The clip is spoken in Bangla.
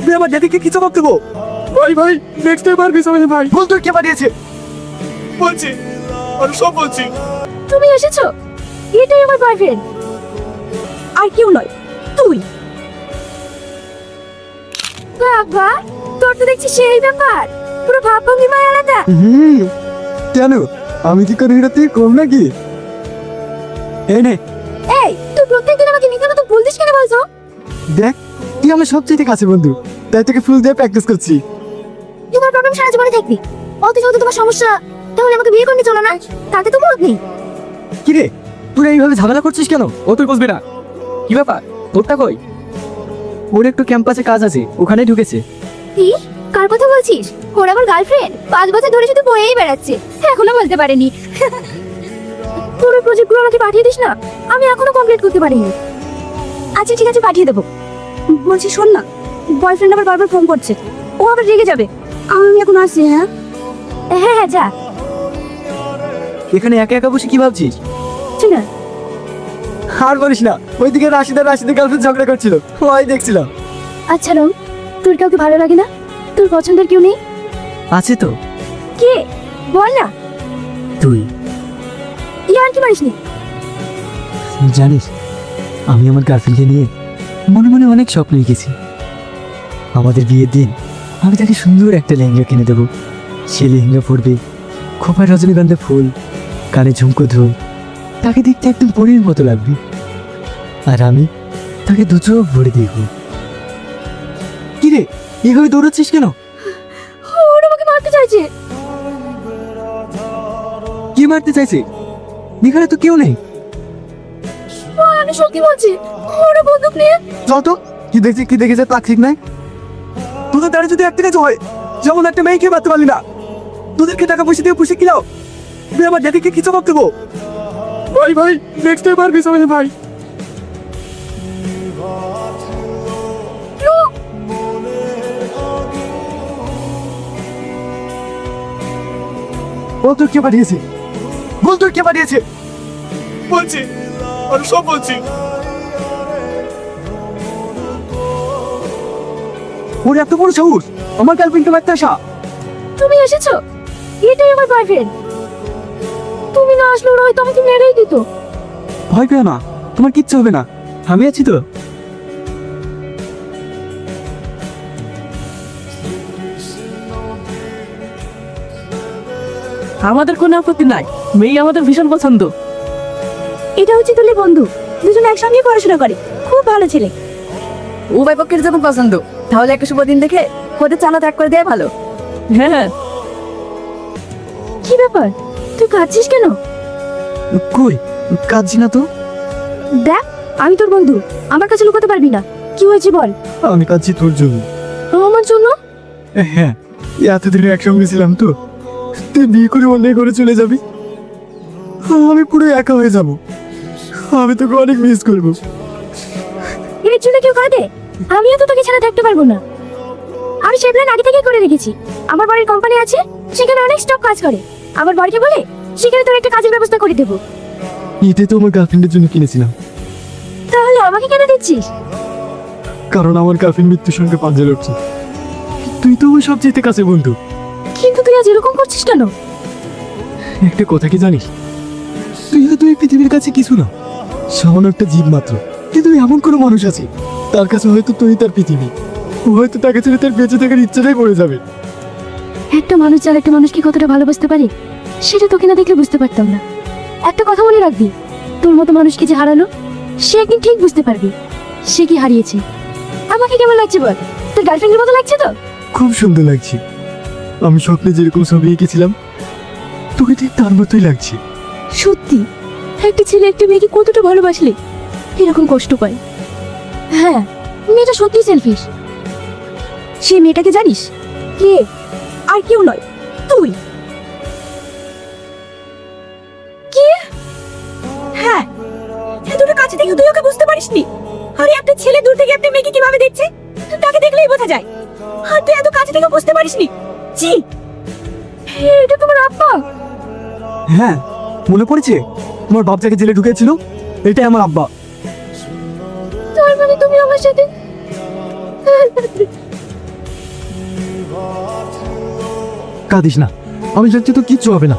তুই আমার ড্যাডিকে কি জবাব দেবো? ভাই ভাই নেক্সট টাইম আর মিস হবে না ভাই। বল তোর কে পাঠিয়েছে? বলছি আর সব বলছি। তুমি এসেছো? এটাই আমার বয়ফ্রেন্ড, আর কেউ নয়, তুই। বাবা, তোর তো দেখছি সেই ব্যাপার, পুরো ভাবভঙ্গিমাই আলাদা। কেন আমি কি করে এটা তুই কম নাকি? এই নে। এই, তুই প্রত্যেকদিন আমাকে মিথ্যা কথা বলতিস কেন বলছো? দেখ তুই আমার সবচেয়ে কাছে বন্ধু, তাই তোকে ফুল দিয়ে প্র্যাকটিস করছি। তোমার প্রবলেম সারা জীবনে থাকবি, অত যেহেতু তোমার সমস্যা, তাহলে আমাকে বিয়ে করতে চলো না, তাতে তো মরদ নেই। কি রে তুই এইভাবে ঝামেলা করছিস কেন? ও তুই বুঝবি না। কি ব্যাপার, তোরটা কই? ওর একটু ক্যাম্পাসে কাজ আছে, ওখানেই ঢুকেছে। কি? কার কথা বলছিস? ওর আমার গার্লফ্রেন্ড, 5 বছর ধরে শুধু বয়েই বেড়াচ্ছে, এখনো বলতে পারেনি। পুরো প্রজেক্টগুলো আমাকে পাঠিয়ে দিস না, আমি এখনো কমপ্লিট করতে পারিনি। আচ্ছা ঠিক আছে, পাঠিয়ে দেবো। বলছি শোন না, বয়ফ্রেন্ড আবার বারবার ফোন করছে, ও আবার রেগে যাবে। আমি এখন আসছি। হ্যাঁ হ্যাঁ হ্যাঁ, যা। এখানে একা একা বসে কি ভাবছিস? ঠিক না? আর বলিস না, ওইদিকে রাশিদার গার্লফ্রেন্ড ঝগড়া করছিল, ওই দেখছিলাম। আচ্ছা রং, তোর কাউকে ভালো লাগে না? তোর পছন্দের কেউ নেই? আছে তো। কে? বল না। তুই ইয়ার কি মারিস নি? জানিস আমি আমার গার্লফ্রেন্ডকে নিয়ে মনে মনে অনেক স্বপ্ন এঁকেছি। আমাদের বিয়ের দিন আমি তাকে সুন্দর একটা লেহেঙ্গা কিনে দেবো। সে লেহেঙ্গা পরবে, খোপায় রজনীগন্ধা ফুল, কানে ঝুমকো ধুল, তাকে দেখতে একদম পরীর মতো লাগবে। আর আমি তাকে দু চোখ ভরে দেখব। কিরে এভাবে দৌড়াচ্ছিস কেন? ওর আমাকে মারতে চাইছে। কি মারতে চাইছে? এখানে তো কেউ নেই। আমি সত্যি বলছি, ওরা বন্দুক নিয়ে। যত কি দেখেছে তা ঠিক নাই। তোদের দ্বারা যদি একটা কাজ হয়, যেমন একটা মেয়েকে মারতে পারলি না, তোদেরকে টাকা পয়সা দিয়ে পুষে কিনাও, তুই আমার ড্যাডিকে কি জবাব দেবো? ভাই ভাই নেক্সট টাইম আর মিস হবে না ভাই। বল তোর কে পাঠিয়েছে? বল তোর কে পাঠিয়েছে? বলছি আর সব বলছি। ওর এত বড় সাহস আমার গার্লফ্রেন্ডকে মারতে আসা! তুমি এসেছো? এটাই আমার বয়ফ্রেন্ড। তুমি না আসলে ওরা হয়তো আমাকে মেরেই দিত। ভয় পেও না, তোমার কিচ্ছু হবে না, আমি আছি তো। আমাদের কোনো আপত্তি নাই, মেয়ে আমাদের ভীষণ পছন্দ। এটা হচ্ছে তুলির বন্ধু, দুজনে একসঙ্গে পড়াশোনা করে, খুব ভালো ছেলে। উভয় পক্ষের যখন পছন্দ, তাহলে একটা শুভ দিন দেখে ওদের চালা ত্যাগ করে দেওয়া ভালো। হ্যাঁ হ্যাঁ। কি ব্যাপার, তুই কাঁদছিস কেন? কই কাঁদছি না তো। দেখ, আমি তোর বন্ধু, আমার কাছে লুকাতে পারবি না। কি হয়েছে বল। আমি কাঁদছি তোর জন্য। আমার জন্য? হ্যাঁ, এতদিন একসঙ্গে ছিলাম তো, তুই বিয়ে করে অন্য করে চলে যাবি, আমি পুরো একা হয়ে যাব। আমি তোকে অনেক মিস করবো। এর জন্য কেউ কাঁদে? আমিও তো তোকে ছাড়া থাকতে পারবো না। আমি সেই প্ল্যান আগে থেকেই করে রেখেছি। আমার বাড়ির কোম্পানি আছে, সেখানে অনেক স্টক কাজ করে। আমার বাড়িকে বলে সেখানে তোর একটা কাজের ব্যবস্থা করে দেবো। এটা তো আমার গার্লফ্রেন্ডের জন্য কিনেছিলাম। তাহলে আমাকে কেন দিচ্ছিস? কারণ আমার গার্লফ্রেন্ড মৃত্যুর সঙ্গে পাঞ্জা লড়ছে। তুই তো ওই সবচেয়ে কাছে বন্ধু। কিন্তু তুই আজ এরকম করছিস কেন? একটা কথা কি জানিস, তুই এই পৃথিবীর কাছে কিছু না, সামান্য একটা জীব মাত্র। কিন্তু এমন কোনো মানুষ আছে, তার কাছে হয়তো তুই তার পৃথিবী। ও হয়তো তাকে ছেড়ে তার বেঁচে থাকার ইচ্ছাটাই পড়ে যাবে। একটা মানুষ যার একটা মানুষকে কতটা ভালোবাসতে পারে, সেটা তোকে না দেখলে বুঝতে পারতাম না। একটা কথা মনে রাখবি, তোর মতো মানুষকে যে হারালো, সে একদিন ঠিক বুঝতে পারবি সে কি হারিয়েছে। আমাকে কেমন লাগছে বল? তোর গার্লফ্রেন্ডের মতো লাগছে তো? খুব সুন্দর লাগছে। আমি স্বপ্নে যেরকম ছবি এঁকেছিলাম, তোকে ঠিক তার মতোই লাগছে। সত্যি, একটা ছেলে একটা মেয়েকে কতটা ভালোবাসলে এরকম কষ্ট পায়। হ্যাঁ, মেয়েটা সত্যি সেলফিশ। সেই মেয়েটাকে জানিস? কে? আর কেউ নয়, তুই। কি? হ্যাঁ, এতটা কাছে থেকে তুই ওকে বুঝতে পারিসনি? আরে একটা ছেলে দূর থেকে একটা মেয়েকে কিভাবে দেখছে তাকে দেখলেই বোঝা যায়, আর তুই এত কাছে থেকে বুঝতে পারিসনি? জি, এটা তোমার আব্বা? হ্যাঁ, মনে পড়েছে তোমার বাপ যাকে জেলে ঢুকেছিল, এটাই আমার আব্বা। তার মানে তুমি আমার সাথে কাঁদিস না, আমি যাচ্ছি তো কিচ্ছু হবে না।